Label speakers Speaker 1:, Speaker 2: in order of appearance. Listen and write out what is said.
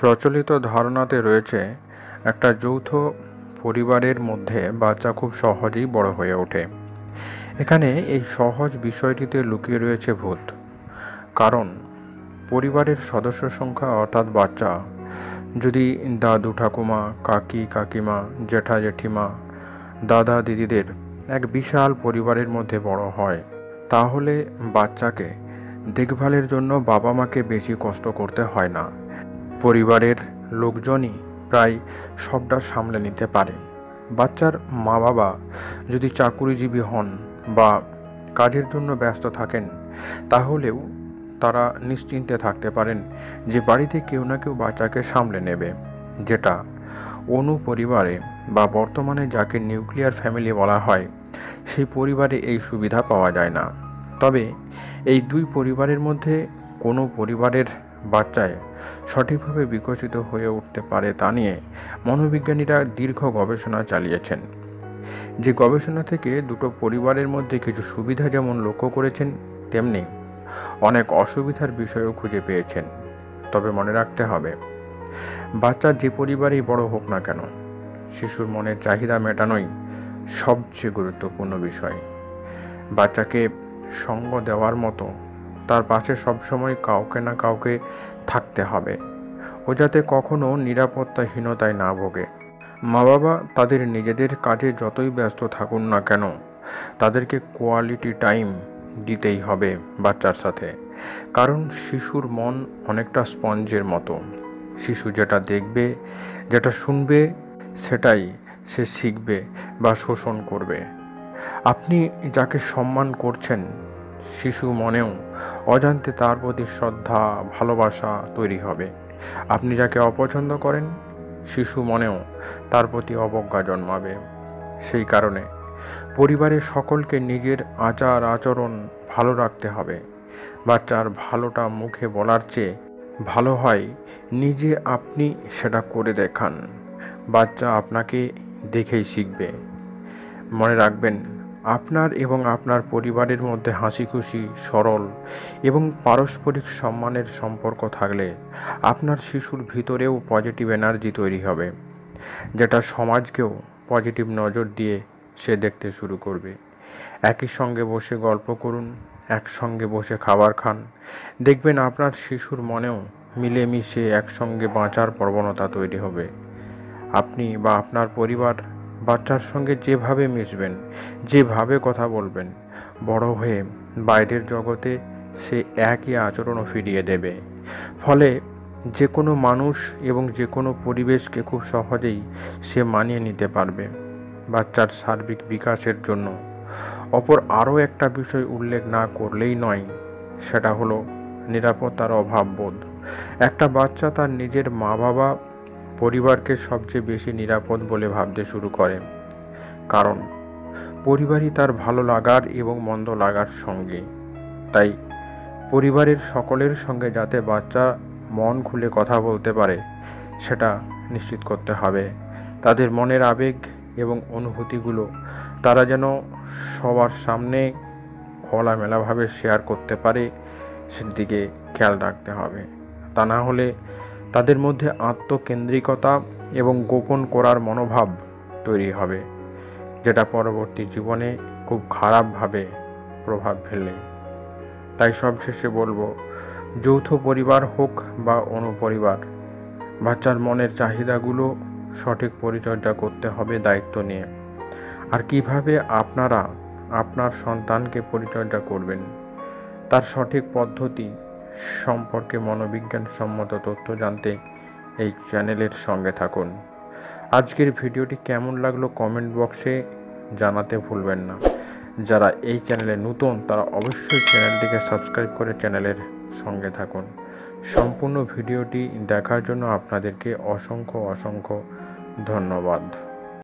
Speaker 1: প্রচলিত ধারণাতে রয়েছে একটা যৌথ পরিবারের মধ্যে বাচ্চা খুব সহজেই বড় হয়ে ওঠে। এখানে এই সহজ বিষয়টিতে লুকিয়ে রয়েছে ভূত। কারণ পরিবারের সদস্য সংখ্যা অর্থাৎ বাচ্চা যদি দাদু ঠাকুমা, কাকি কাকিমা, জেঠা জেঠিমা, দাদা দিদিদের এক বিশাল পরিবারের মধ্যে বড় হয়, তাহলে বাচ্চাকে দেখভালের জন্য বাবা মাকে বেশি কষ্ট করতে হয় না। পরিবারের লোকজনই প্রায় সবটা সামলে নিতে পারে। বাচ্চার মা বাবা যদি চাকুরিজীবী হন বা কাজের জন্য ব্যস্ত থাকেন, তাহলেও তারা নিশ্চিন্তে থাকতে পারেন যে বাড়িতে কেউ না কেউ বাচ্চাকে সামলে নেবে, যেটা অনু পরিবারে বা বর্তমানে যাকে নিউক্লিয়ার ফ্যামিলি বলা হয়, সেই পরিবারে এই সুবিধা পাওয়া যায় না। তবে এই দুই পরিবারের মধ্যে কোনো পরিবারের বাচ্চায় সঠিকভাবে বিকশিত হয়ে উঠতে পারে তা নিয়ে মনোবিজ্ঞানীরা দীর্ঘ গবেষণা চালিয়েছেন। যে গবেষণা থেকে দুটো পরিবারের মধ্যে কিছু সুবিধা যেমন লক্ষ্য করেছেন, তেমনি অনেক অসুবিধার বিষয়ও খুঁজে পেয়েছেন। তবে মনে রাখতে হবে, বাচ্চা যে পরিবারেই বড় হোক না কেন, শিশুর মনের চাহিদা মেটানোই সবচেয়ে গুরুত্বপূর্ণ বিষয়। বাচ্চাকে সঙ্গ দেওয়ার মতো তার পাশে সবসময় কাউকে না কাউকে থাকতে হবে। ও যাতে কখনো নিরাপত্তাহীনতায় না ভোগে। মা বাবা তাদের নিজেদের কাজে যতই ব্যস্ত থাকুন না কেন, তাদেরকে কোয়ালিটি টাইম দিতেই হবে বাচ্চার সাথে। কারণ শিশুর মন অনেকটা স্পঞ্জের মতো। শিশু যেটা দেখবে, যেটা শুনবে, সেটাই সে শিখবে বা শোষণ করবে। আপনি যাকে সম্মান করছেন, শিশু মনেও অজান্তে তার প্রতি শ্রদ্ধা, ভালোবাসা তৈরি হবে। আপনি যাকে অপছন্দ করেন, শিশু মনেও তার প্রতি অবজ্ঞা জন্মাবে। সেই কারণে পরিবারের সকলকে নিজের আচার আচরণ ভালো রাখতে হবে। বাচ্চার ভালোটা মুখে বলার চেয়ে ভালো হয় নিজে আপনি সেটা করে দেখান। বাচ্চা আপনাকে দেখেই শিখবে। মনে রাখবেন, আপনার এবং আপনার পরিবারের মধ্যে হাসি খুশি, সরল এবং পারস্পরিক সম্মানের সম্পর্ক থাকলে আপনার শিশুর ভিতরেও পজিটিভ এনার্জি তৈরি হবে, যেটা সমাজকেও পজিটিভ নজর দিয়ে সে দেখতে শুরু করবে। একই সঙ্গে বসে গল্প করুন, একসঙ্গে বসে খাবার খান, দেখবেন আপনার শিশুর মনেও মিলেমিশে একসঙ্গে বাঁচার প্রবণতা তৈরি হবে। আপনি বা আপনার পরিবার বাচ্চার সঙ্গে যেভাবে মিশবেন, যেভাবে কথা বলবেন, বড় হয়ে বাইরের জগতে সে একই আচরণও ফিরিয়ে দেবে। ফলে যে কোনো মানুষ এবং যে কোনো পরিবেশকে খুব সহজেই সে মানিয়ে নিতে পারবে। বাচ্চার সার্বিক বিকাশের জন্য অপর আরও একটা বিষয় উল্লেখ না করলেই নয়, সেটা হলো নিরাপত্তার অভাববোধ। একটা বাচ্চা তার নিজের মা বাবা, পরিবারকে সবচেয়ে বেশি নিরাপদ বলে ভাবতে শুরু করে। কারণ পরিবারই তার ভালো লাগার এবং মন্দ লাগার সঙ্গে। তাই পরিবারের সকলের সঙ্গে যাতে বাচ্চা মন খুলে কথা বলতে পারে, সেটা নিশ্চিত করতে হবে। তাদের মনের আবেগ এবং অনুভূতিগুলো তারা যেন সবার সামনে খোলামেলাভাবে শেয়ার করতে পারে, সেদিকে খেয়াল রাখতে হবে। তা না হলে তাদের মধ্যে আত্মকেন্দ্রিকতা এবং গোপন করার মনোভাব তৈরি হবে, যেটা পরবর্তী জীবনে খুব খারাপভাবে প্রভাব ফেলে। তাই সবশেষে বলবো, যৌথ পরিবার হোক বা অনুপরিবার, বাচ্চার মনের চাহিদাগুলো সঠিক পরিচর্যা করতে হবে দায়িত্ব নিয়ে। আর কিভাবে আপনারা আপনার সন্তানকে পরিচর্যা করবেন, তার সঠিক পদ্ধতি সম্পর্কে মনোবিজ্ঞানসম্মত তথ্য জানতে এই চ্যানেলের সঙ্গে থাকুন। আজকের ভিডিওটি কেমন লাগলো কমেন্ট বক্সে জানাতে ভুলবেন না। যারা এই চ্যানেলে নতুন, তারা অবশ্যই চ্যানেলটিকে সাবস্ক্রাইব করে চ্যানেলের সঙ্গে থাকুন। সম্পূর্ণ ভিডিওটি দেখার জন্য আপনাদেরকে অসংখ্য ধন্যবাদ।